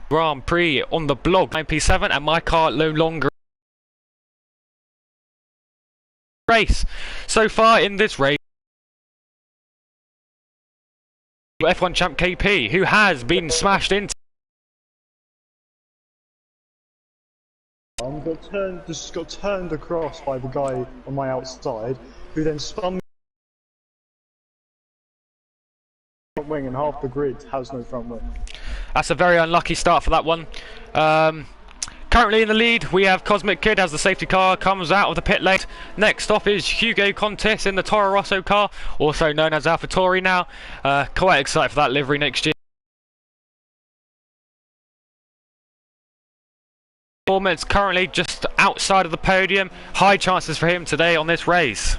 Grand Prix on the blog 9P7, and my car no longer race. So far in this race, F1 champ KP, who has been smashed into. Just got turned across by the guy on my outside, who then spun me front wing, and half the grid has no front wing. That's a very unlucky start for that one. Currently in the lead, we have Cosmic Kid as the safety car comes out of the pit lane. Next off is Hugo Contis in the Toro Rosso car, also known as AlphaTauri now. Quite excited for that livery next year. Performance currently just outside of the podium. High chances for him today on this race.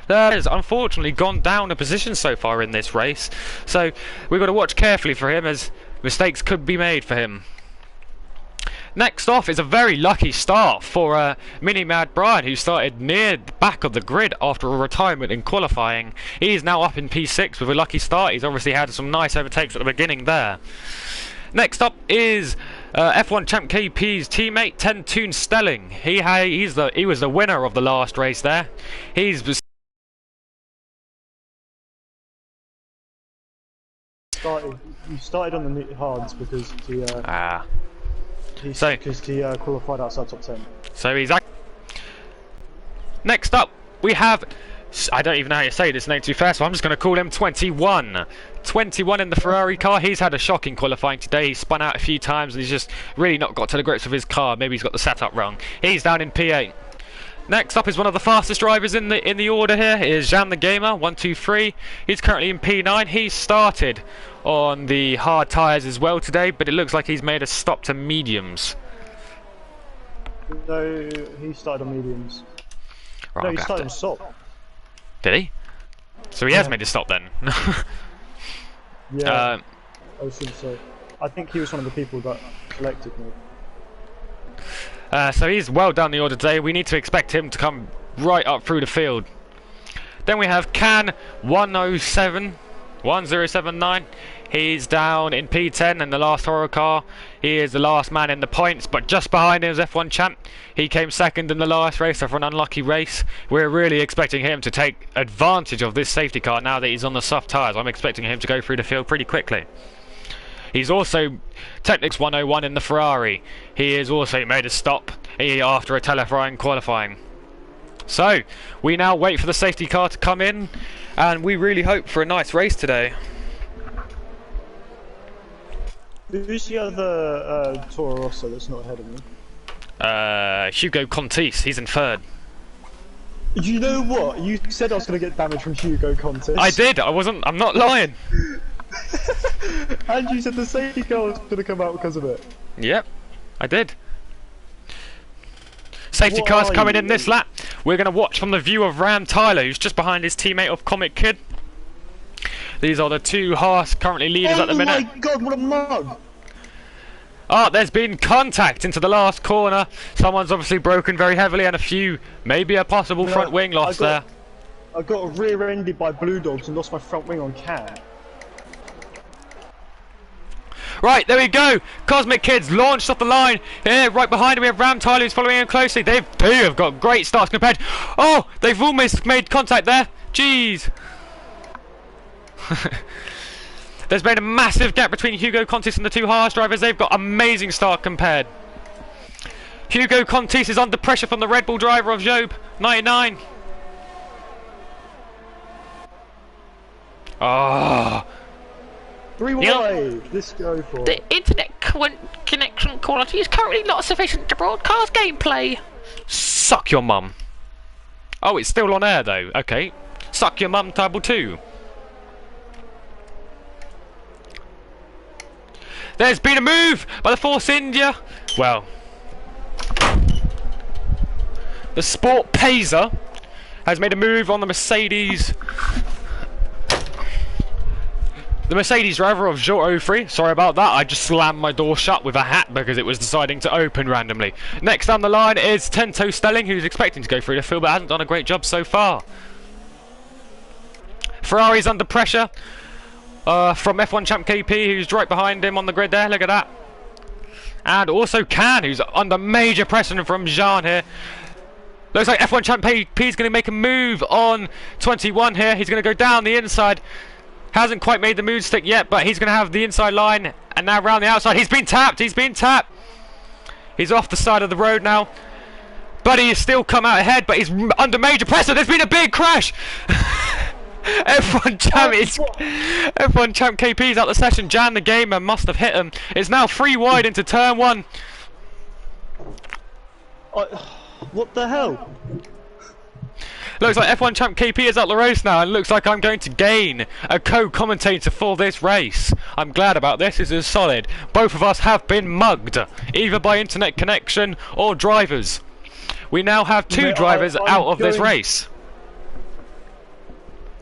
Has unfortunately gone down a position so far in this race, so we've got to watch carefully for him, as mistakes could be made for him. Next off is a very lucky start for Mini Mad Brian, who started near the back of the grid after a retirement in qualifying. He's now up in P6 with a lucky start. He's obviously had some nice overtakes at the beginning there. Next up is F1 champ KP's teammate Tentoon Stelling. He was the winner of the last race there. He started on the hards because he qualified outside top 10. So he's. Next up, we have. I don't even know how you say this name too fast, so I'm just going to call him 21. 21 in the Ferrari car. He's had a shocking qualifying today. He's spun out a few times and he's just really not got to the grips with his car. Maybe he's got the setup wrong. He's down in P8. Next up is one of the fastest drivers in the order here. Is Jan the Gamer 123. He's currently in P9. He's started on the hard tyres as well today, but it looks like he's made a stop to mediums. No, he started on mediums. Right, no, he started on stop. Did he? So he has made a stop then. Yeah, I think so. I think he was one of the people that collected me. So he's well down the order today. We need to expect him to come right up through the field. Then we have Can 1079. He's down in P10 in the last horror car. He is the last man in the points, but just behind him is F1 champ. He came second in the last race after an unlucky race. We're really expecting him to take advantage of this safety car now that he's on the soft tyres. I'm expecting him to go through the field pretty quickly. He's also Technics 101 in the Ferrari. He has also made a stop after a Telefrine qualifying. So, we now wait for the safety car to come in, and we really hope for a nice race today. Who's the other Toro Rosso that's not ahead of me? Hugo Contis, he's in third. You know what? You said I was going to get damage from Hugo Contis. I did, I'm not lying. And you said the safety car was going to come out because of it. Yep, I did. Safety car's coming in this lap. We're going to watch from the view of Ram Tyler, who's just behind his teammate of Comic Kid. These are the two Haas currently leaders at the minute. Oh my god, what a mug! Oh, there's been contact into the last corner. Someone's obviously broken very heavily, and maybe a possible front wing loss there. I got rear-ended by Blue Dogs and lost my front wing on Can. Right, there we go. Cosmic Kids launched off the line. Here, right behind him, we have Ram Tyler who's following him closely. They too have got great starts compared. Oh, they've almost made contact there. Jeez. There's been a massive gap between Hugo Contis and the two Haas drivers. They've got amazing start compared. Hugo Contis is under pressure from the Red Bull driver of Job 99. Oh. 3 wide. Let's go for it. The internet connection quality is currently not sufficient to broadcast gameplay. Suck your mum. Oh, it's still on air though. Okay. Suck your mum table 2. There's been a move by the Force India. Well, the Sport Pacer has made a move on the Mercedes. The Mercedes driver of Joe 03. Sorry about that. I just slammed my door shut with a hat because it was deciding to open randomly. Next down the line is Tento Stelling, who's expecting to go through the field but hasn't done a great job so far. Ferrari's under pressure. from F1 champ KP, who's right behind him on the grid there. Look at that. And also Can, who's under major pressure from Jean here. Looks like F1 champ KP is going to make a move on 21 here. He's going to go down the inside. Hasn't quite made the moon stick yet, but he's going to have the inside line. And now round the outside. He's been tapped. He's been tapped. He's off the side of the road now. But he has still come out ahead, but he's under major pressure. There's been a big crash. F1 champ KP's out the session. Jan the gamer must have hit him. It's now 3 wide into turn 1. What the hell? Looks like F1 champ KP is out the race now, and looks like I'm going to gain a co-commentator for this race. I'm glad about this. This is solid. Both of us have been mugged, either by internet connection or drivers. We now have 2 drivers out of this race.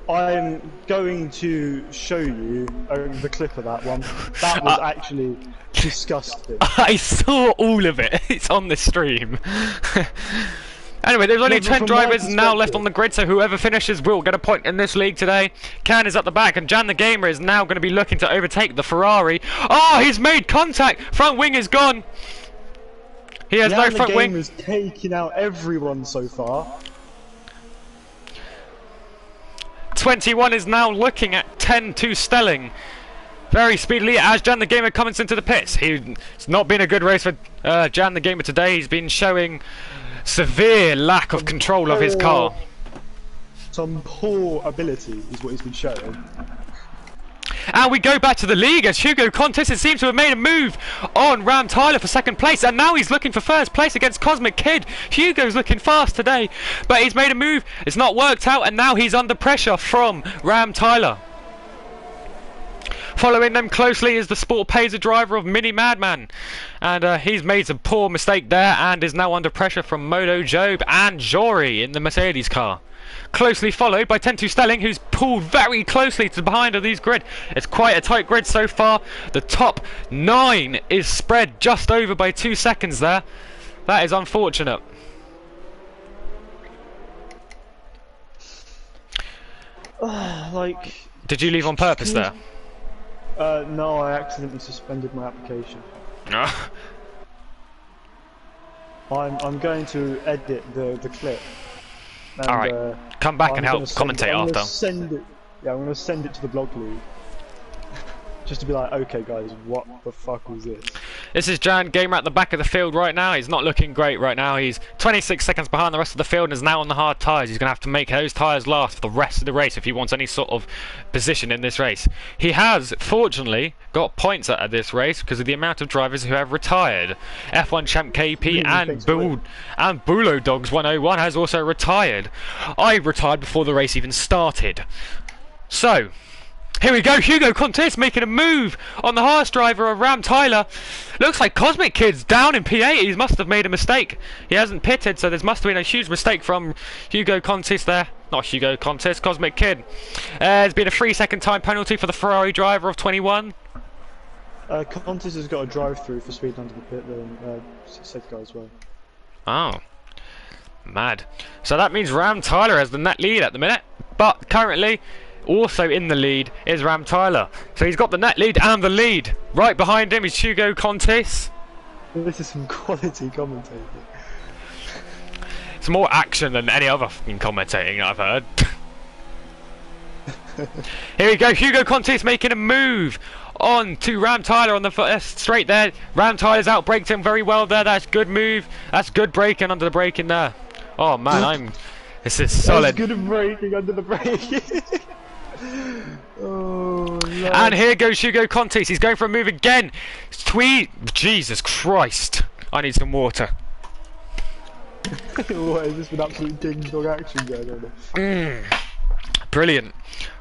I'm going to show you the clip of that one. That was actually disgusting. I saw all of it. It's on the stream. Anyway, there's only 10 drivers now left on the grid, so whoever finishes will get a point in this league today. Can is at the back, and Jan the Gamer is now going to be looking to overtake the Ferrari. Oh, he's made contact! Front wing is gone! He has no front wing. Jan the Gamer is taking out everyone so far. 21 is now looking at 10 to Stelling. Very speedily as Jan the Gamer comes into the pits. It's not been a good race for Jan the Gamer today. He's been showing severe lack of control of his car. Some poor ability is what he's been showing. And we go back to the league as Hugo Contis seems to have made a move on Ram Tyler for 2nd place, and now he's looking for 1st place against Cosmic Kid. Hugo's looking fast today, but he's made a move. It's not worked out, and now he's under pressure from Ram Tyler. Following them closely is the Sport Pazer driver of Mini Madman, and he's made a poor mistake there and is now under pressure from Modo Job and Jory in the Mercedes car. Closely followed by 10-2 Stelling, who's pulled very closely to behind of these grid. It's quite a tight grid so far. The top 9 is spread just over by 2 seconds there. That is unfortunate. Did you leave on purpose there? No, I accidentally suspended my application. No. I'm going to edit the clip. Alright, come back and help commentate after. I'm going to send it to the blog league. Just to be like, okay guys, what the fuck was this? This is Jan Gamer at the back of the field right now. He's not looking great right now. He's 26 seconds behind the rest of the field and is now on the hard tyres. He's going to have to make those tyres last for the rest of the race if he wants any sort of position in this race. He has, fortunately, got points at this race because of the amount of drivers who have retired. F1 champ KP and Bulo Dogs 101 has also retired. I retired before the race even started. So, here we go, Hugo Contis making a move on the Haas driver of Ram Tyler. Looks like Cosmic Kid's down in P8. He must have made a mistake. He hasn't pitted, so there must have been a huge mistake from Hugo Contis there. Not Hugo Contis, Cosmic Kid. There's been a 3-second time penalty for the Ferrari driver of 21. Contis has got a drive-through for speed under the pit, then said guy as well. Oh. Mad. So that means Ram Tyler has the net lead at the minute, but currently also in the lead is Ram Tyler. So he's got the net lead and the lead. Right behind him is Hugo Contis. This is some quality commentating. It's more action than any other fucking commentating I've heard. Here we go, Hugo Contis making a move on to Ram Tyler on the straight there. Ram Tyler's outbraked him very well there. That's good move. That's good braking under the braking there. Oh man, this is solid. That's good braking under the braking. Oh, no. And here goes Hugo Contis. He's going for a move again. Jesus Christ. I need some water. What is this, an absolute ding dog action going on? Brilliant.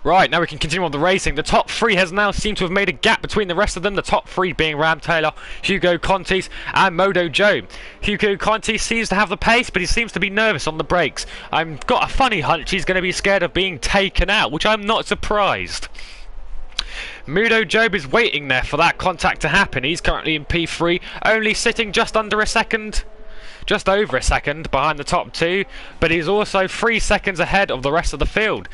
Right, now we can continue on the racing. The top 3 has now seemed to have made a gap between the rest of them. The top 3 being Ram Taylor, Hugo Contis and Modo Joe. Hugo Contis seems to have the pace, but he seems to be nervous on the brakes. I've got a funny hunch he's going to be scared of being taken out, which I'm not surprised. Modo Job is waiting there for that contact to happen. He's currently in P3, only sitting just under a second. Just over a second behind the top 2, but he's also 3 seconds ahead of the rest of the field.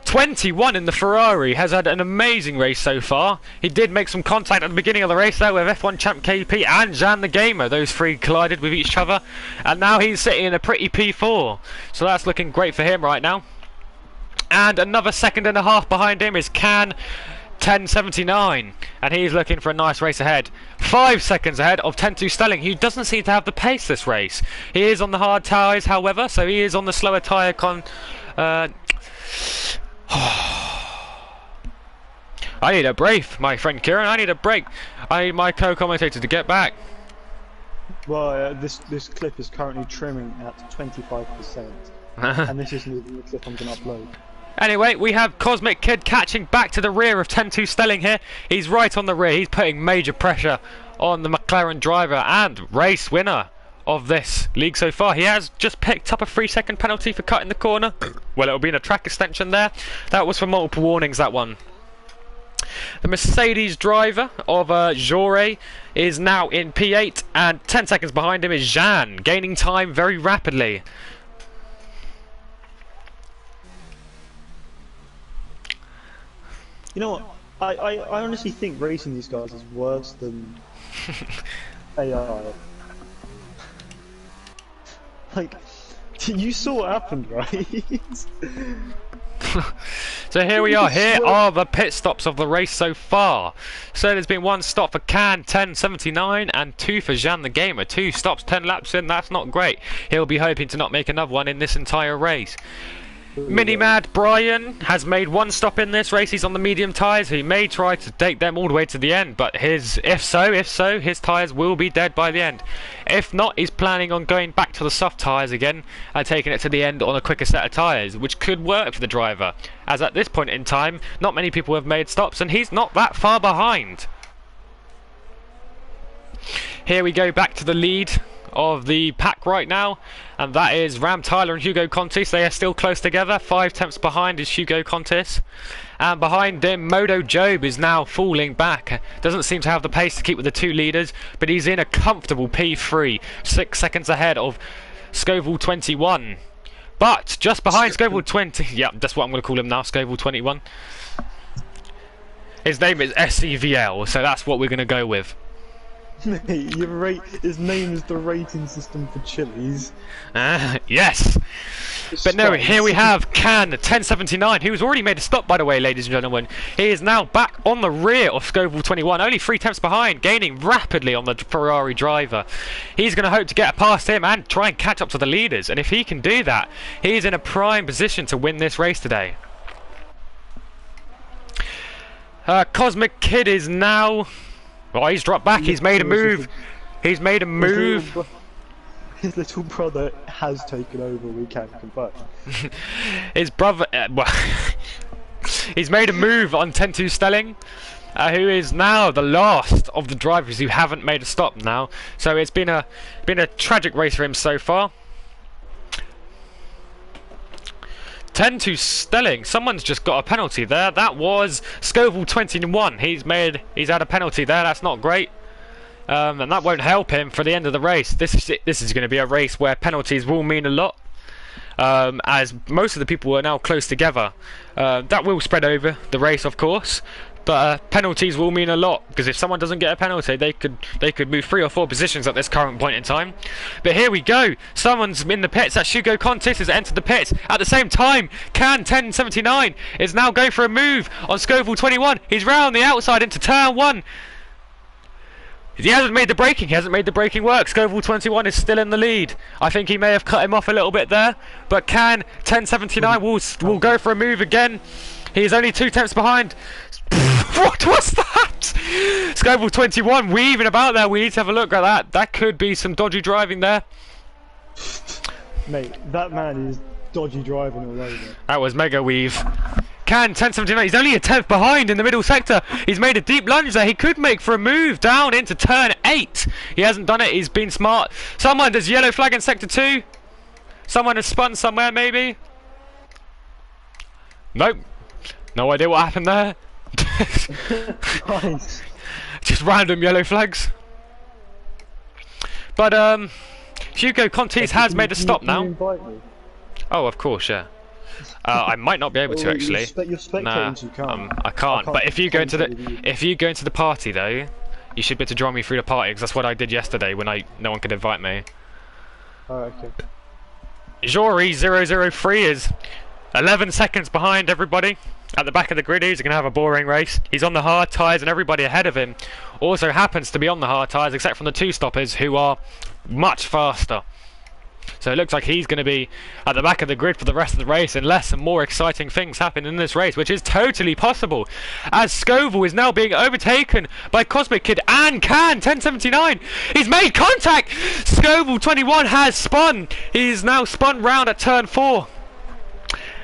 21 in the Ferrari has had an amazing race so far. He did make some contact at the beginning of the race there with F1 champ KP and Jan the Gamer. Those three collided with each other, and now he's sitting in a pretty P4. So that's looking great for him right now. And another second and a half behind him is Can 1079, and he's looking for a nice race ahead. 5 seconds ahead of 10-2 Stelling, who doesn't seem to have the pace this race. He is on the hard tyres, however, so he is on the slower tyre I need a break, my friend Kieran. I need a break. I need my co-commentator to get back. Well, this clip is currently trimming at 25%, and this isn't even the clip I'm going to upload. Anyway, we have Cosmic Kid catching back to the rear of 10-2 Stelling here. He's right on the rear. He's putting major pressure on the McLaren driver and race winner of this league so far. He has just picked up a 3-second penalty for cutting the corner. Well, it'll be in a track extension there. That was for multiple warnings, that one. The Mercedes driver of Jaure is now in P8, and 10 seconds behind him is Jan, gaining time very rapidly. You know what? I honestly think racing these guys is worse than AI. Like, you saw what happened, right? So here we are. Here are the pit stops of the race so far. So there's been 1 stop for Can 1079 and 2 for Jan the Gamer. 2 stops, 10 laps in. That's not great. He'll be hoping to not make another one in this entire race. Minimad Brian has made 1 stop in this race. He's on the medium tyres. He may try to take them all the way to the end, but if so, his tyres will be dead by the end. If not, he's planning on going back to the soft tyres again and taking it to the end on a quicker set of tyres, which could work for the driver, as at this point in time, not many people have made stops, and he's not that far behind. Here we go back to the lead of the pack right now, and that is Ram Tyler and Hugo Contis. They are still close together. 5 tenths behind is Hugo Contis, and behind him Modo Job is now falling back. Doesn't seem to have the pace to keep with the 2 leaders, but he's in a comfortable P3, 6 seconds ahead of Scoville 21. But just behind Scoville 20, yeah, that's what I'm going to call him now, Scoville 21. His name is SCVL, so that's what we're going to go with. Mate, his name is the rating system for Chili's. Yes. But no, here we have Can 1079, who's already made a stop, by the way, ladies and gentlemen. He is now back on the rear of Scoville 21, only 3 tenths behind, gaining rapidly on the Ferrari driver. He's going to hope to get past him and try and catch up to the leaders, and if he can do that, he's in a prime position to win this race today. Cosmic Kid is now... Oh, he's dropped back. He's made a move. He's made a move. His little brother has taken over. We can confirm. His brother. Well, he's made a move on 10-2 Stelling, who is now the last of the drivers who haven't made a stop now. So it's been a tragic race for him so far. 10-2 Stelling. Someone's just got a penalty there. That was Scoville 21. He's had a penalty there. That's not great, and that won't help him for the end of the race. This is going to be a race where penalties will mean a lot, as most of the people are now close together. That will spread over the race, of course. But penalties will mean a lot, because if someone doesn't get a penalty, they could move 3 or 4 positions at this current point in time. But here we go. Someone's in the pits. That's Hugo Contis has entered the pits. At the same time, Can 1079 is now going for a move on Scoville 21. He's round the outside into turn 1. He hasn't made the braking. He hasn't made the braking work. Scoville 21 is still in the lead. I think he may have cut him off a little bit there. But Can 1079 will go for a move again. He is only 2 tenths behind. What was that? Scoville 21 weaving about there. We need to have a look at that. That could be some dodgy driving there. Mate, that man is dodgy driving all over. That was mega weave. Can 1079. He's only a 10th behind in the middle sector. He's made a deep lunge there. He could make for a move down into turn 8. He hasn't done it. He's been smart. Someone does yellow flag in sector 2. Someone has spun somewhere maybe. Nope. No idea what happened there. Nice. Just random yellow flags. But Hugo Contis has made a stop now. Invite me? Oh, of course, yeah. I might not be able to actually. You're spectating, Nah, so you can't. I can't. But if you go into commentate the party though, you should be able to join me through the party because that's what I did yesterday when no one could invite me. Oh, okay. Jory 003 is 11 seconds behind everybody at the back of the grid. He's going to have a boring race. He's on the hard tyres and everybody ahead of him also happens to be on the hard tyres except from the two stoppers who are much faster. So it looks like he's going to be at the back of the grid for the rest of the race unless some more exciting things happen in this race, which is totally possible, as Scoville is now being overtaken by Cosmic Kid and Can 1079. He's made contact. Scoville 21 has spun. He's now spun round at turn 4.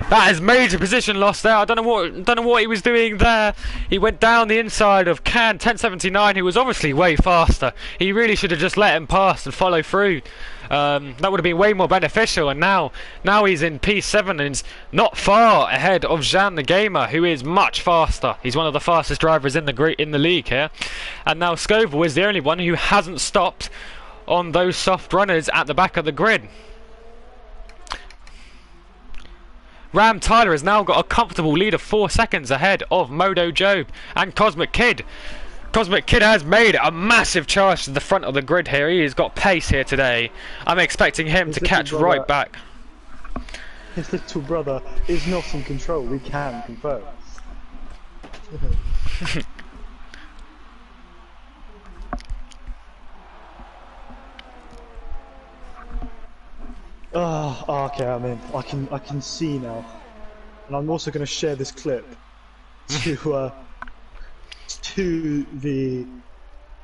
That is major position loss there. I don't know what he was doing there. He went down the inside of Can 1079, who was obviously way faster. He really should have just let him pass and follow through. That would have been way more beneficial. And now he's in P7 and is not far ahead of Jean the Gamer, who is much faster. He's one of the fastest drivers in the league here. And now Scoville is the only one who hasn't stopped on those soft runners at the back of the grid. Ram Tyler has now got a comfortable lead of 4 seconds ahead of Modo Job and Cosmic Kid. Cosmic Kid has made a massive charge to the front of the grid here. He has got pace here today. I'm expecting him to catch right back. His little brother is not in control, we can confirm. Oh, okay, I'm in. I can see now, and I'm also going to share this clip to the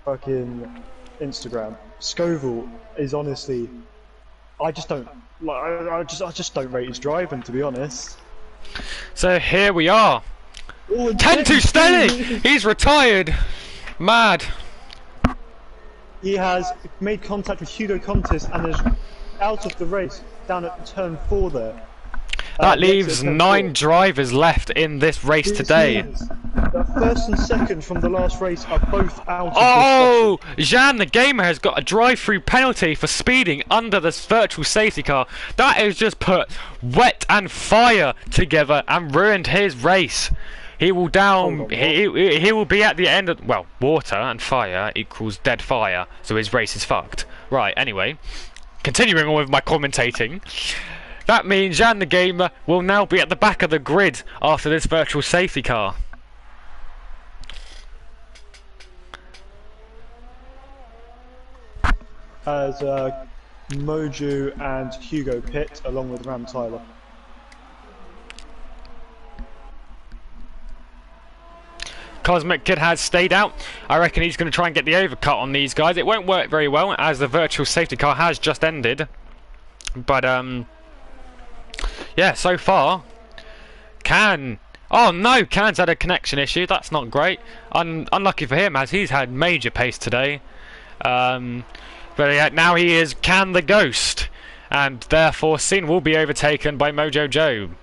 fucking Instagram. Scoville is honestly, I just don't like. I just don't rate his driving, to be honest. So here we are. 10-2 Stelly. He's retired. Mad. He has made contact with Hugo Contis and is out of the race down at turn 4 there. That leaves 9 drivers left in this race today. The first and second from the last race are both out of this Jean the Gamer has got a drive-through penalty for speeding under this virtual safety car. That has just put wet and fire together and ruined his race. He will down. He will be at the end of, well, water and fire equals dead fire, so his race is fucked. Right. Anyway, continuing on with my commentating. That means Jean the Gamer will now be at the back of the grid after this virtual safety car. As Moju and Hugo pit along with Ram Tyler. Cosmic Kid has stayed out. I reckon he's going to try and get the overcut on these guys. It won't work very well as the virtual safety car has just ended. But yeah, so far Can. Oh no, Can's had a connection issue. That's not great. Unlucky for him as he's had major pace today. But yeah, now he is Can the Ghost, and therefore Sin will be overtaken by Mojo Job.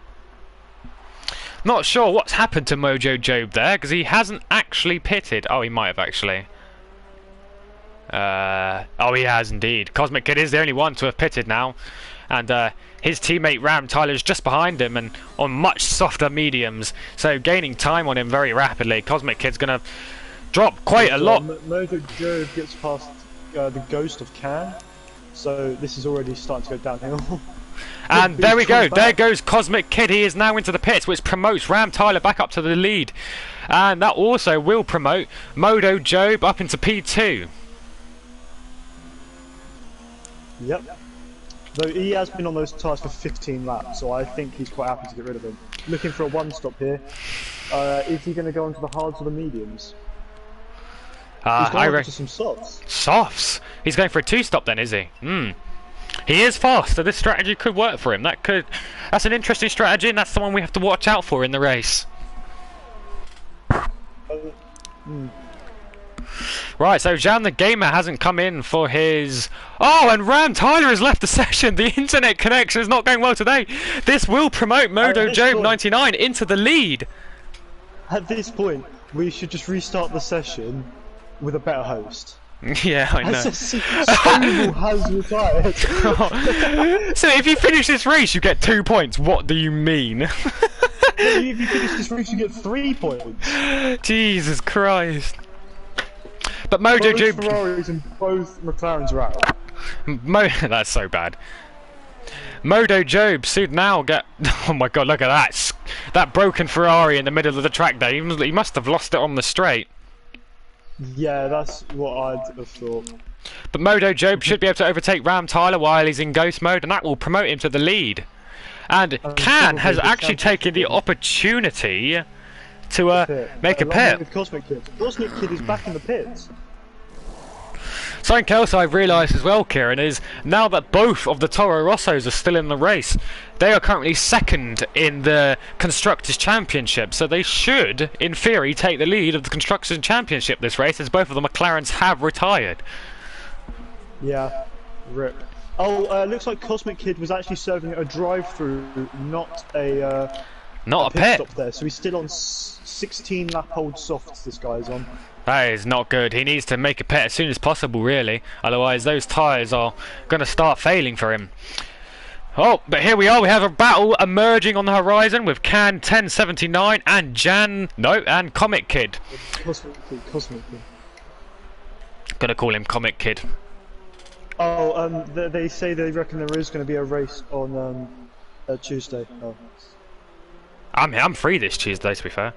Not sure what's happened to Mojo Job there because he hasn't actually pitted. Oh, he might have actually. Oh, he has indeed. Cosmic Kid is the only one to have pitted now, and his teammate Ram Tyler is just behind him and on much softer mediums, so gaining time on him very rapidly. Cosmic Kid's gonna drop quite a lot. Mojo Job gets past the Ghost of Can, so this is already starting to go downhill. And there we go, there goes Cosmic Kid. He is now into the pits, which promotes Ram Tyler back up to the lead, and that also will promote Modo Job up into P2. Yep. Though he has been on those tyres for 15 laps, so I think he's quite happy to get rid of him. Looking for a one-stop here. Is he going to go into the hards or the mediums? He's going into some softs. Softs? He's going for a two-stop then, is he? He is fast, so this strategy could work for him. That's an interesting strategy, and that's the one we have to watch out for in the race. Right, so Jean the Gamer hasn't come in for his... Oh, and Ram Tyler has left the session. The internet connection is not going well today. This will promote Modo Job 99 into the lead. At this point, we should just restart the session with a better host. Yeah, I know. Scovel has retired. So if you finish this race, you get 2 points. What do you mean? If you finish this race, you get 3 points. Jesus Christ. But Mojo Both Job... Ferraris and both McLarens are out. That's so bad. Modo Job should now get... Oh my god, look at that. That broken Ferrari in the middle of the track there. He must have lost it on the straight. Yeah, that's what I'd have thought. But Modo Job should be able to overtake Ram Tyler while he's in ghost mode, and that will promote him to the lead. And Can has actually taken the opportunity to make a pit. With Cosmic Kid. Cosmic Kid is back in the pits. Something else I've realised as well, Kieran, is now that both of the Toro Rossos are still in the race, they are currently second in the Constructors' Championship, so they should, in theory, take the lead of the Constructors' Championship this race, as both of the McLarens have retired. Yeah, rip. Oh, looks like Cosmic Kid was actually serving a drive-through, not a pit stop there, so he's still on 16 lap old softs, this guy's on. That is not good. He needs to make a pit as soon as possible, really. Otherwise, those tyres are going to start failing for him. Oh, but here we are. We have a battle emerging on the horizon with Can 1079 and Comic Kid. Cosmic Kid. Gonna call him Comic Kid. Oh, they say they reckon there is going to be a race on Tuesday. Oh. I'm free this Tuesday, to be fair.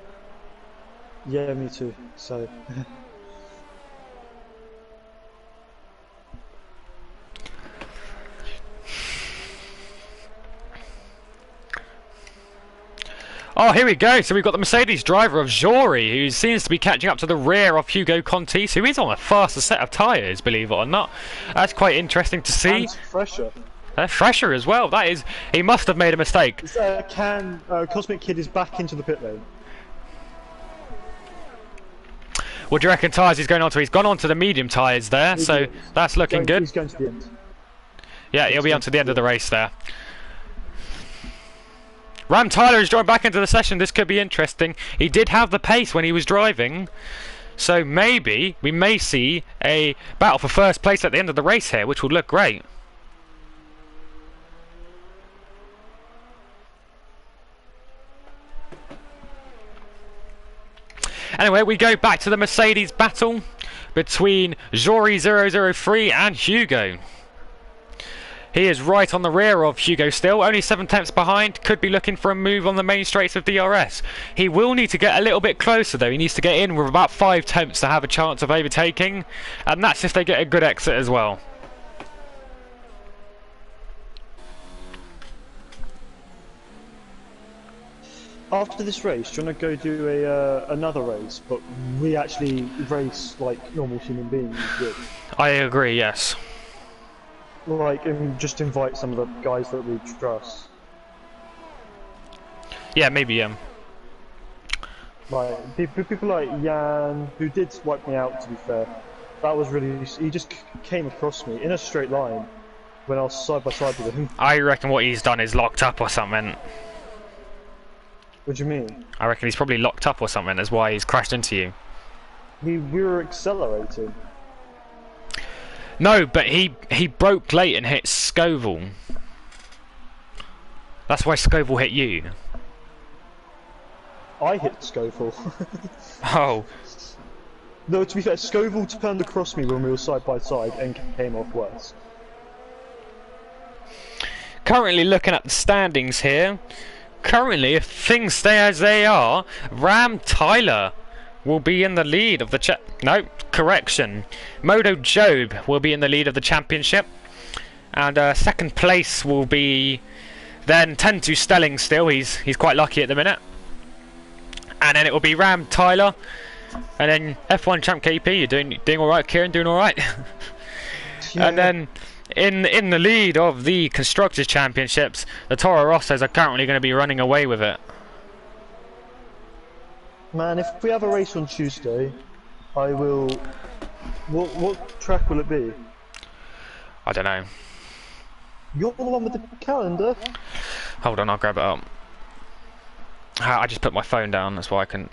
Yeah, me too. So. Oh, here we go. So we've got the Mercedes driver of Jory, who seems to be catching up to the rear of Hugo Contis, who is on a faster set of tyres, believe it or not. That's quite interesting to see. And fresher. Fresher as well. That is, he must have made a mistake. Cosmic Kid is back into the pit lane. What do you reckon tyres he's going on to? He's gone on to the medium tyres there, so that's looking good. He's going to the end. Yeah, he'll be on to the end of the race there. Ram Tyler has joined back into the session. This could be interesting. He did have the pace when he was driving, so maybe we may see a battle for first place at the end of the race here, which would look great. Anyway, we go back to the Mercedes battle between Jory 003 and Hugo. He is right on the rear of Hugo still, only 7 tenths behind, could be looking for a move on the main straights of DRS. He will need to get a little bit closer though, he needs to get in with about 5 tenths to have a chance of overtaking, and that's if they get a good exit as well. After this race, do you want to go do another race, but we actually race like normal human beings would? I agree, yes. Like, and just invite some of the guys that we trust. Yeah, maybe, Like, people like Jan, who did wipe me out, to be fair. That was really... He just came across me in a straight line when I was side by side with him. I reckon what he's done is locked up or something. What do you mean? I reckon he's probably locked up or something, that's why he's crashed into you. We were accelerating. No, but he broke late and hit Scoville. That's why Scoville hit you. I hit Scoville. Oh. No, to be fair, Scoville turned across me when we were side by side and came off worse. Currently looking at the standings here. Currently, if things stay as they are, Ram Tyler will be in the lead of the no, correction. Modo Job will be in the lead of the championship. And second place will be then 10-2 Stelling still. He's quite lucky at the minute. And then it will be Ram Tyler. And then F1 Champ KP, you're doing alright, Kieran, doing alright. Yeah. And then in the lead of the Constructors' Championships, the Toro Rossos are currently going to be running away with it. Man, if we have a race on Tuesday, I will... What track will it be? I don't know. You're the one with the calendar? Hold on, I'll grab it up. I just put my phone down, that's why I can...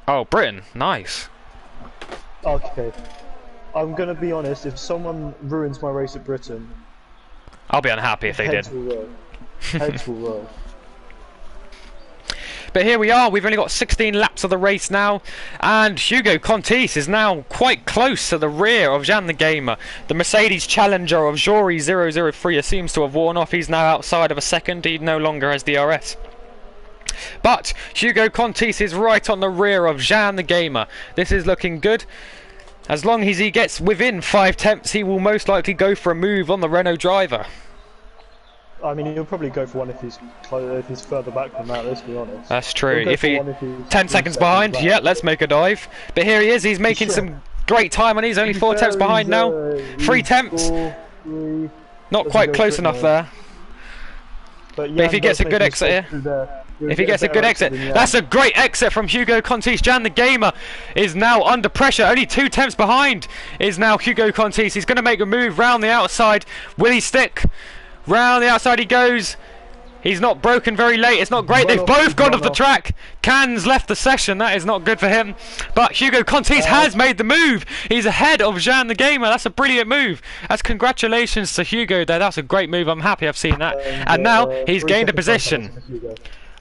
Oh, Britain, nice. Okay. I'm gonna be honest. If someone ruins my race at Britain, I'll be unhappy if they did. heads will roll. Heads will roll. But here we are, we've only got 16 laps of the race now, and Hugo Contis is now quite close to the rear of Jan the Gamer. The Mercedes Challenger of Jory 003 seems to have worn off. He's now outside of a second, he no longer has DRS. But Hugo Contis is right on the rear of Jan the Gamer. This is looking good. As long as he gets within 5 tenths, he will most likely go for a move on the Renault driver. I mean, he'll probably go for one if he's further back than that. Let's be honest. That's true. He'll If he 10 seconds behind, back. yeah, let's make a dive. But here he is. He's making some great time, and he's only 4 tenths behind now. 3 tenths. Not quite close enough there. But if he gets a good exit here. If he gets a good exit, that's a great exit from Hugo Contis. Jan the Gamer is now under pressure. Only 2 tenths behind is now Hugo Contis. He's going to make a move round the outside. Will he stick? Round the outside he goes. He's not broken very late. It's not great. They've both gone off the track. Can's left the session. That is not good for him. But Hugo Contis has made the move. He's ahead of Jan the Gamer. That's a brilliant move. That's congratulations to Hugo there. That's a great move. I'm happy I've seen that. And now he's gained a position.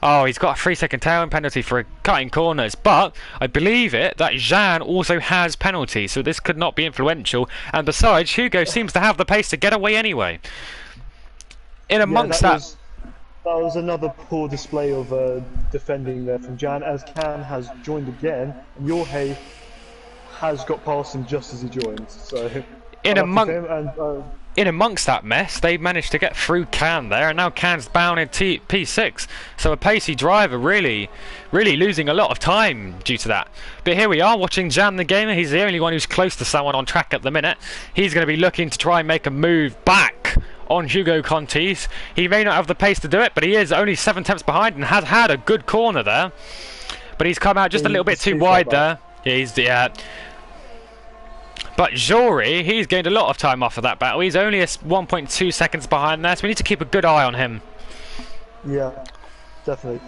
Oh, he's got a 3-second tailwind penalty for cutting corners, but I believe that Jan also has penalties, so this could not be influential. And besides, Hugo seems to have the pace to get away anyway. In amongst that was another poor display of defending there from Jan, as Can has joined again, and Jorge has got past him just as he joined. So in amongst that mess, they managed to get through Can there, and now Can's bound in P6. So a pacey driver really losing a lot of time due to that. But here we are watching Jan the Gamer. He's the only one who's close to someone on track at the minute. He's going to be looking to try and make a move back on Hugo Contis. He may not have the pace to do it, but he is only 7 tenths behind and has had a good corner there. But he's come out just a little bit too wide there. But Jory, he's gained a lot of time off of that battle. He's only 1.2 seconds behind there, so we need to keep a good eye on him. Yeah, definitely.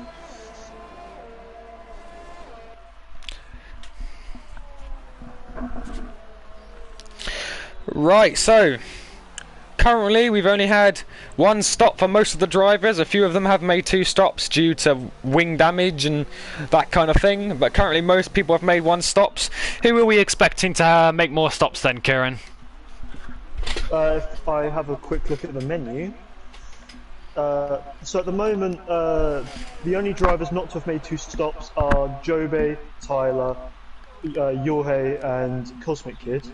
Right, so currently we've only had 1 stop for most of the drivers. A few of them have made 2 stops due to wing damage and that kind of thing, but currently most people have made 1 stops. Who are we expecting to make more stops then, Kieran? If I have a quick look at the menu, so at the moment the only drivers not to have made 2 stops are Jobe, Tyler, Jorge and Cosmic Kid.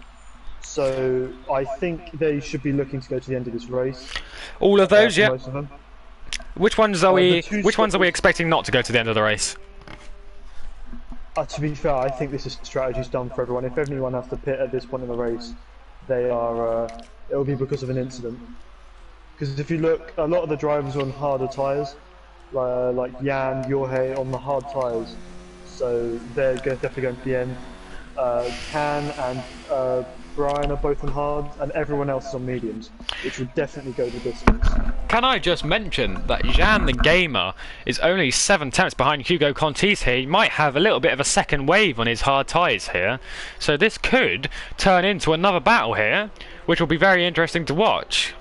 So I think they should be looking to go to the end of this race. All of those, yeah. Most of them. Which ones are we expecting not to go to the end of the race? To be fair, I think this is strategy's done for everyone. If anyone has to pit at this point in the race, they are. It will be because of an incident. Because if you look, a lot of the drivers are on harder tyres, like Jan, Jorge on the hard tyres. So they're definitely going to the end. Can and Brian are both on hard, and everyone else is on mediums, which would definitely go the distance. Can I just mention that Jan the Gamer is only 7 tenths behind Hugo Contis here. He might have a little bit of a second wave on his hard tyres here, so this could turn into another battle here, which will be very interesting to watch.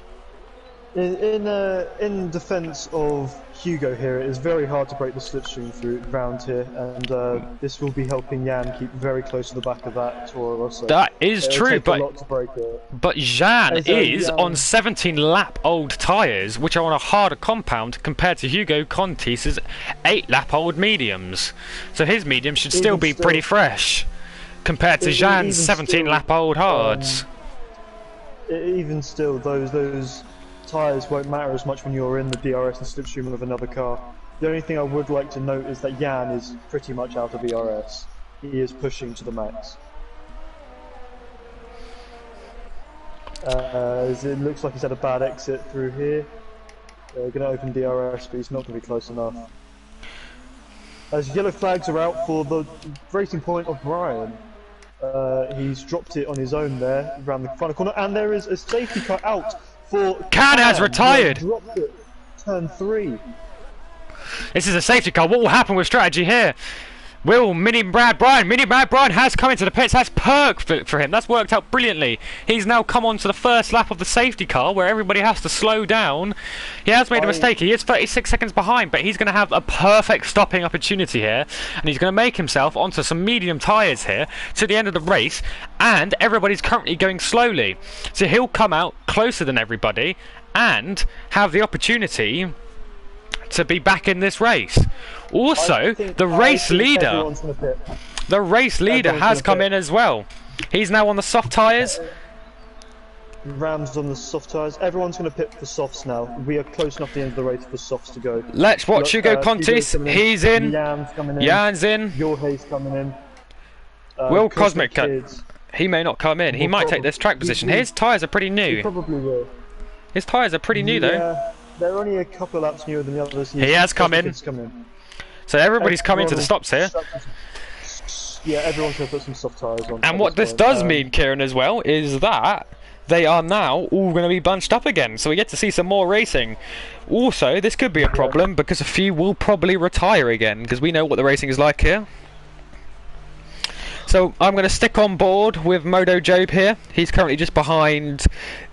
In defence of Hugo here, it is very hard to break the slipstream through round here, and this will be helping Jan keep very close to the back of that Toro Rosso. That is true, but a lot to break it. But Jan is on 17 lap old tyres, which are on a harder compound compared to Hugo Contis' 8 lap old mediums. So his mediums should still be pretty fresh compared to Jan's 17 lap old hards. Even still, those tyres won't matter as much when you're in the DRS and slipstream of another car. The only thing I would like to note is that Jan is pretty much out of DRS. He is pushing to the max. It looks like he's had a bad exit through here. Going to open DRS, but he's not going to be close enough. As yellow flags are out for the racing point of Brian. He's dropped it on his own there, around the final corner, and there is a safety car out for Can has retired! Dropped it. Turn 3. This is a safety car. What will happen with strategy here? Will Mini Mad Brian has come into the pits. That's perfect for him. That's worked out brilliantly. He's now come on to the first lap of the safety car where everybody has to slow down. He has made a mistake. He is 36 seconds behind, but he's going to have a perfect stopping opportunity here. And he's going to make himself onto some medium tyres here to the end of the race. And everybody's currently going slowly. So he'll come out closer than everybody and have the opportunity to be back in this race. Also, the race leader has come in as well. He's now on the soft tyres. Rams on the soft tyres. Everyone's going to pit for softs now. We are close enough to the end of the race for softs to go. Let's watch Hugo Contis. He's in. Jan's in. Jorge's coming in. Will Cosmic Kid. He may not come in. He might take this track position. His tyres are pretty new. He probably will. His tyres are pretty new though. They're only a couple of laps newer than the others. He has come in. So everybody's coming to the stops here. Yeah, everyone's going to put some soft tyres on. And what this does mean, Kieran, as well, is that they are now all going to be bunched up again. So we get to see some more racing. Also, this could be a problem because a few will probably retire again because we know what the racing is like here. So I'm going to stick on board with Modo Job here. He's currently just behind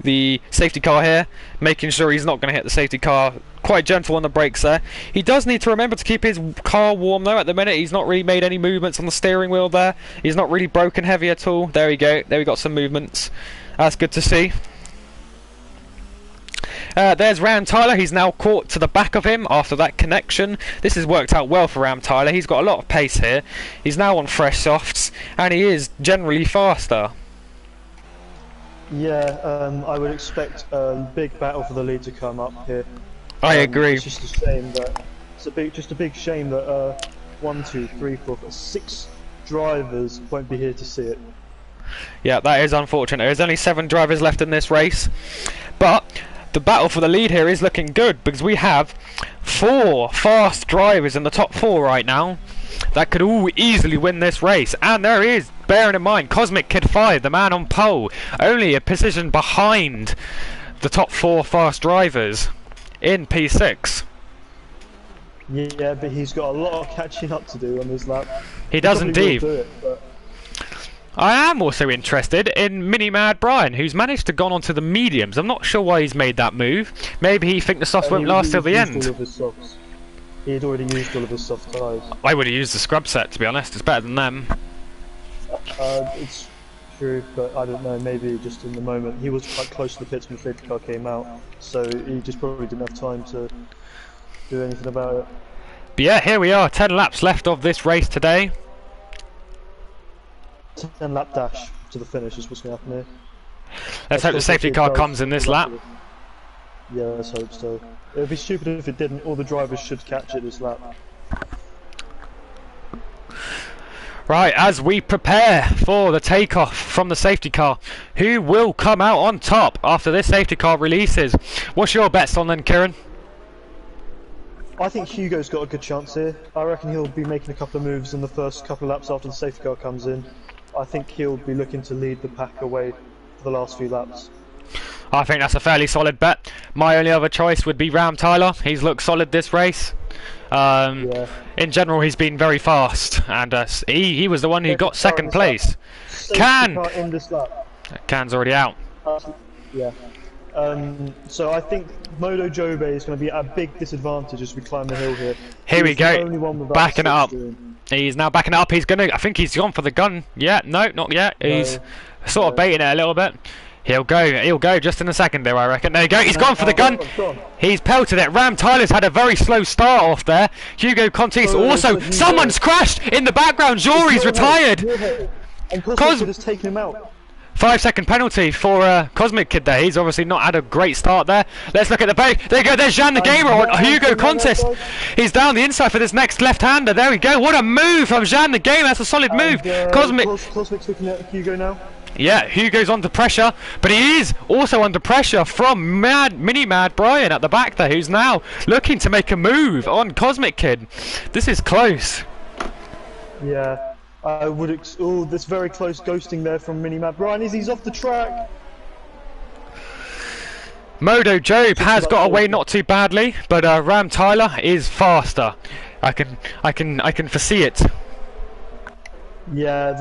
the safety car here, making sure he's not going to hit the safety car. Quite gentle on the brakes there. He does need to remember to keep his car warm though. At the minute he's not really made any movements on the steering wheel there. He's not really broken heavy at all. There we go. There we got some movements. That's good to see. There's Ram Tyler. He's now caught to the back of him after that connection. This has worked out well for Ram Tyler. He's got a lot of pace here. He's now on fresh softs and he is generally faster. Yeah, I would expect a big battle for the lead to come up here. I agree. It's just a shame that just a big shame that 1, 2, 3, 4, 5, 6 drivers won't be here to see it. Yeah, that is unfortunate. There's only 7 drivers left in this race, but the battle for the lead here is looking good because we have 4 fast drivers in the top 4 right now that could all easily win this race. And there is, bearing in mind, Cosmic Kid 5, the man on pole, only a position behind the top 4 fast drivers in P6. Yeah, but he's got a lot of catching up to do on his lap. He does indeed. Do it, but I am also interested in Mini Mad Brian, who's managed to gone onto the mediums. I'm not sure why he's made that move. Maybe he thinks the softs won't last till the end. He had already used all of his soft tyres. I would have used the scrub set, to be honest. It's better than them. It's true, but I don't know. Maybe just in the moment. He was quite close to the pits when the safety car came out, so he just probably didn't have time to do anything about it. But yeah, here we are. 10 laps left of this race today. 10 lap dash to the finish is what's going to happen here. Let's hope the safety car comes in this lap. Yeah, let's hope so. It would be stupid if it didn't. All the drivers should catch it this lap. Right, as we prepare for the takeoff from the safety car, who will come out on top after this safety car releases? What's your bets on then, Kieran? I think Hugo's got a good chance here. I reckon he'll be making a couple of moves in the first couple of laps after the safety car comes in. I think he'll be looking to lead the pack away for the last few laps. I think that's a fairly solid bet. My only other choice would be Ram Tyler. He's looked solid this race. Yeah. In general, he's been very fast, and he was the one who got second place. Can! In this lap. Can's already out. Yeah. So I think Modo Jobe is going to be at a big disadvantage as we climb the hill here. Here we go. Backing it up. Steering. He's now backing it up. He's gonna. I think he's gone for the gun. Yeah, no, not yet. He's sort of baiting it a little bit. He'll go just in a second there, I reckon. There you go, he's gone for the gun. He's pelted it. Ram Tyler's had a very slow start off there. Hugo Contis also. Someone's crashed in the background. Jory's retired. And Cosmic has taken him out. 5-second penalty for Cosmic Kid there. He's obviously not had a great start there. Let's look at the break. There you go, there's Jean the Gamer on Hugo Contis. He's down the inside for this next left-hander. There we go. What a move from Jean the Gamer. That's a solid move. Cosmic's looking at Hugo now. Yeah, Hugo's under pressure, but he is also under pressure from Mini Mad Brian at the back there, who's now looking to make a move on Cosmic Kid. This is close. Yeah, I would. Oh, this very close ghosting there from Mini Mad Brian. He's off the track. Modo Job has got away not too badly, but Ram Tyler is faster. I can foresee it. Yeah,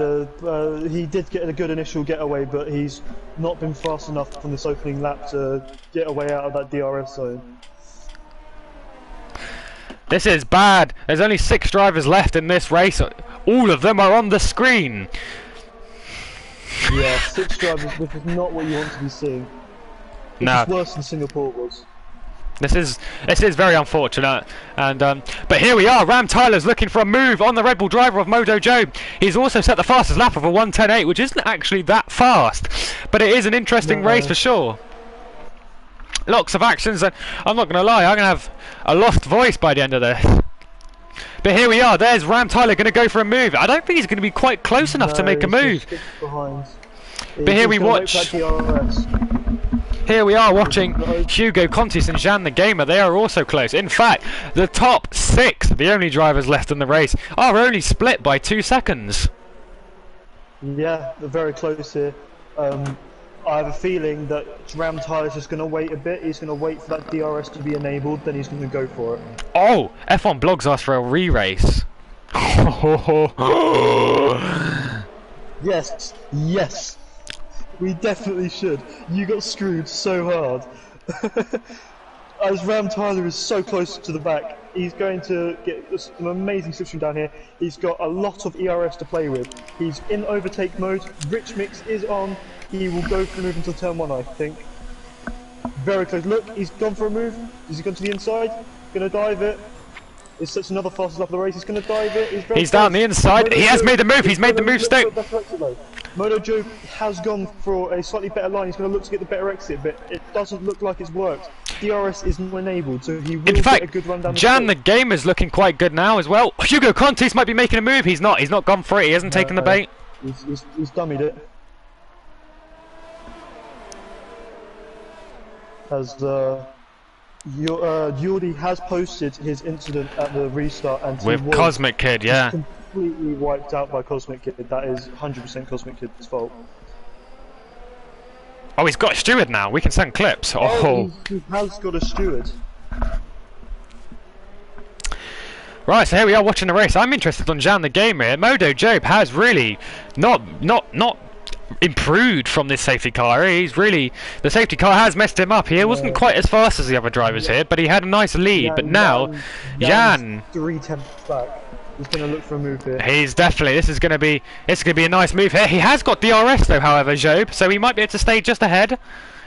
he did get a good initial getaway, but he's not been fast enough from this opening lap to get away out of that DRS zone. This is bad. There's only 6 drivers left in this race. All of them are on the screen. Yeah, 6 drivers. This is not what you want to be seeing. No. It's worse than Singapore was. This is very unfortunate, and but here we are. Ram Tyler's looking for a move on the Red Bull driver of Mojo Joe. He's also set the fastest lap of a 1:10.8, which isn't actually that fast, but it is an interesting race for sure. Lots of actions, and I'm not going to lie, I'm going to have a lost voice by the end of this. But here we are. There's Ram Tyler going to go for a move. I don't think he's going to be quite close enough to make a move. But here we watch. Here we are watching Hugo Contis and Jean the Gamer. They are also close. In fact, the top 6, the only drivers left in the race, are only split by 2 seconds. Yeah, they're very close here. I have a feeling that Ram Tyler's just going to wait a bit. He's going to wait for that DRS to be enabled, then he's going to go for it. Oh, F1 Blogs asked for a re-race. Yes, yes. We definitely should. You got screwed so hard. As Ram Tyler is so close to the back, he's going to get some amazing slipstream down here. He's got a lot of ERS to play with. He's in overtake mode. Rich Mix is on. He will go for a move until turn 1, I think. Very close. Look, he's gone for a move. Has he gone to the inside? Gonna dive it. It's such another fastest lap of the race. He's gonna dive it. He's down the inside. He has made the move. He's made the move, Stoke. Moto Joe has gone for a slightly better line. He's going to look to get the better exit, but it doesn't look like it's worked. DRS isn't enabled, so he will get a good run down the Jan the Gamer's looking quite good now as well. Hugo Contis might be making a move. He's not gone for it. He hasn't taken the bait. He's dummied it. As Jordi has posted his incident at the restart, and with Cosmic Kid, yeah. Completely wiped out by Cosmic Kid. That is 100% Cosmic Kid's fault. Oh, he's got a steward now. We can send clips. Oh, he has got a steward. Right, so here we are watching the race. I'm interested on Jan the Gamer here. Modo Job has really not improved from this safety car. The safety car has messed him up. He wasn't quite as fast as the other drivers here, but he had a nice lead. But now, Jan 3/10 back. He's going to look for a move here. He's definitely. This is going to be a nice move here. He has got DRS though, however, Job, so he might be able to stay just ahead,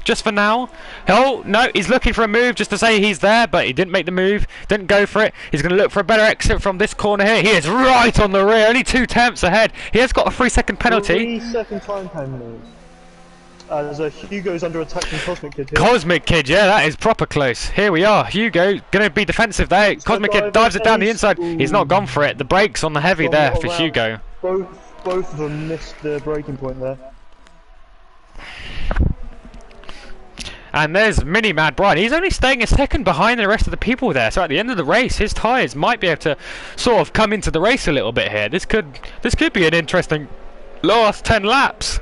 just for now. Oh no, he's looking for a move just to say he's there, but he didn't make the move. Didn't go for it. He's going to look for a better exit from this corner here. He is right on the rear, only 2 tenths ahead. He has got a 3-second penalty. 3-second time penalty. As Hugo's under attack from Cosmic Kid here. Cosmic Kid, yeah, that is proper close. Here we are. Hugo going to be defensive there. Cosmic Kid dives it down the inside. He's not gone for it. The brakes on the heavy there for Hugo. Both of them missed the braking point there. And there's Mini Mad Brian. He's only staying a second behind the rest of the people there. So at the end of the race, his tyres might be able to sort of come into the race a little bit here. This could be an interesting last 10 laps.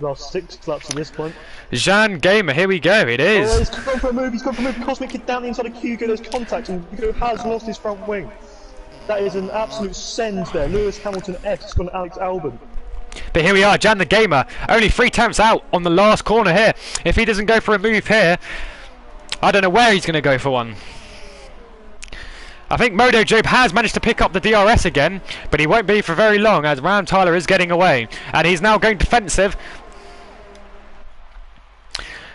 Last 6 laps at this point. Jean Gamer, here we go. It is. Oh, he's gone for a move. He's gone for a move. Cosmic Kid down the inside of Hugo. There's contact, and Hugo has lost his front wing. That is an absolute send there. Lewis Hamilton F has gone Alex Albon. But here we are, Jan the Gamer, only 3 tenths out on the last corner here. If he doesn't go for a move here, I don't know where he's going to go for one. I think Modo Job has managed to pick up the DRS again, but he won't be for very long as Ram Tyler is getting away. And he's now going defensive.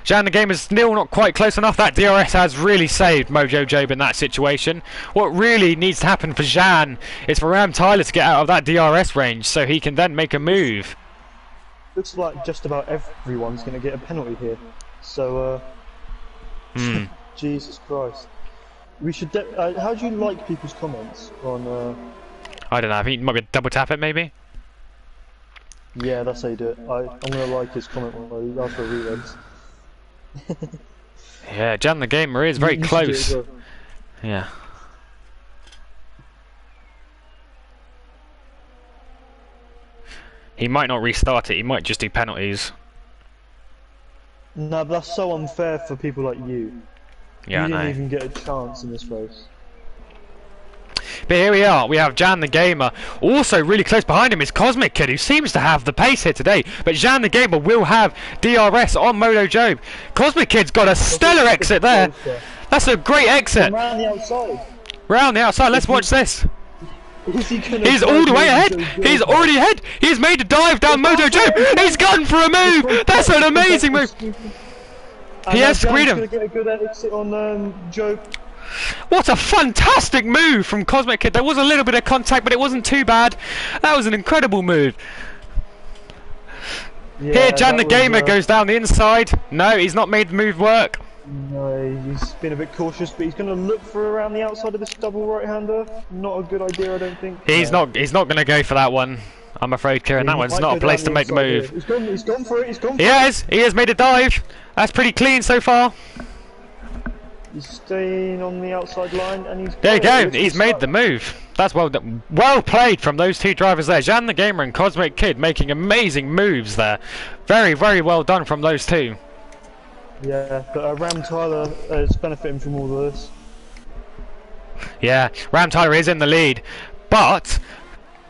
Jan the Gamer's still not quite close enough. That DRS has really saved Mojo Job in that situation. What really needs to happen for Jan is for Ram Tyler to get out of that DRS range so he can then make a move. Looks like just about everyone's going to get a penalty here. So, Jesus Christ. We should. How do you like people's comments on? I don't know. I think you might be double tap it, maybe. Yeah, that's how you do it. I'm going to like his comment when he asks for reruns. Yeah, Jan the Gamer is very close. Well. Yeah. He might not restart it. He might just do penalties. No, but that's so unfair for people like you. Yeah, you didn't even get a chance in this race. But here we are. We have Jan the Gamer. Also really close behind him is Cosmic Kid, who seems to have the pace here today. But Jan the Gamer will have DRS on Moto Job. Cosmic Kid's got a stellar exit there. That's a great exit. Around the outside. Round the outside. Let's watch this. He's all the way ahead. He's already ahead. He's made a dive down Moto Job. He's gone for a move. That's an amazing move. He has screened him. Get a good exit on Job. What a fantastic move from Cosmic Kid. There was a little bit of contact, but it wasn't too bad. That was an incredible move. Yeah, Here, Jan the Gamer goes down the inside. No, he's not made the move work. No, he's been a bit cautious, but he's going to look for around the outside of this double right-hander. Not a good idea, I don't think. He's not going to go for that one. I'm afraid, Kieran. That one's not a place to make the move. He's gone for it. He's gone for it. He has made a dive. That's pretty clean so far. He's staying on the outside line, and he's. There you go. He's made the move. That's well done. Well played from those two drivers there. Jan the Gamer and Cosmic Kid making amazing moves there. Very, very well done from those two. Yeah, but Ram Tyler is benefiting from all of this. Yeah, Ram Tyler is in the lead, but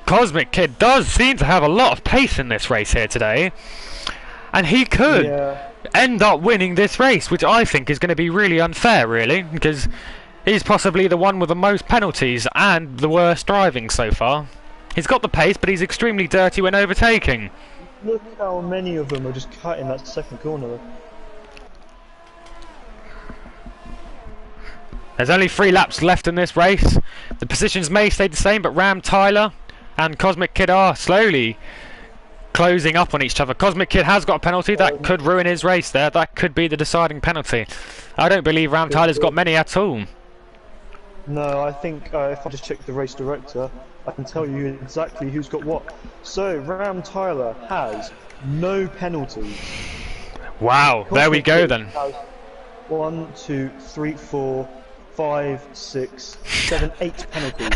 Cosmic Kid does seem to have a lot of pace in this race here today, and he could end up winning this race, which I think is going to be really unfair, really, because he's possibly the one with the most penalties and the worst driving so far. He's got the pace, but he's extremely dirty when overtaking. Look how many of them are just cutting that second corner. There's only 3 laps left in this race. The positions may stay the same, but Ram Tyler and Cosmic Kid are slowly closing up on each other. Cosmic Kid has got a penalty that could ruin his race there. That could be the deciding penalty. I don't believe Ram Tyler's got many at all. No, I think if I just check the race director, I can tell you exactly who's got what. So, Ram Tyler has no penalties. Wow, there we go then. 1, 2, 3, 4, 5, 6, 7, 8 penalties.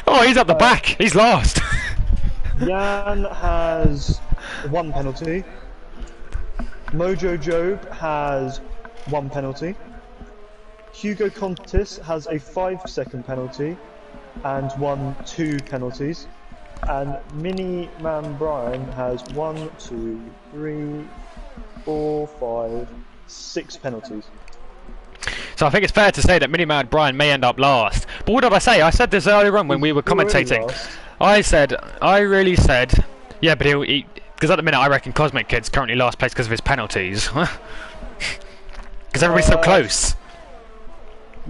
Oh, he's at the back. He's last. Jan has 1 penalty. Mojo Job has 1 penalty. Hugo Contis has a 5-second penalty and 2 penalties. And Mini Man Brian has 1, 2, 3, 4, 5, 6 penalties. So I think it's fair to say that Minimad Brian may end up last. But what did I say? I said this earlier on when we were commentating. I really said, yeah, but he'll eat. Because at the minute I reckon Cosmic Kid's currently last place because of his penalties. Because everybody's so close.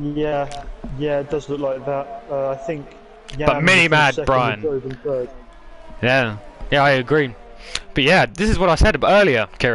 Yeah, it does look like that. I think. But Minimad Brian. Yeah, I agree. But yeah, this is what I said earlier, Kieran.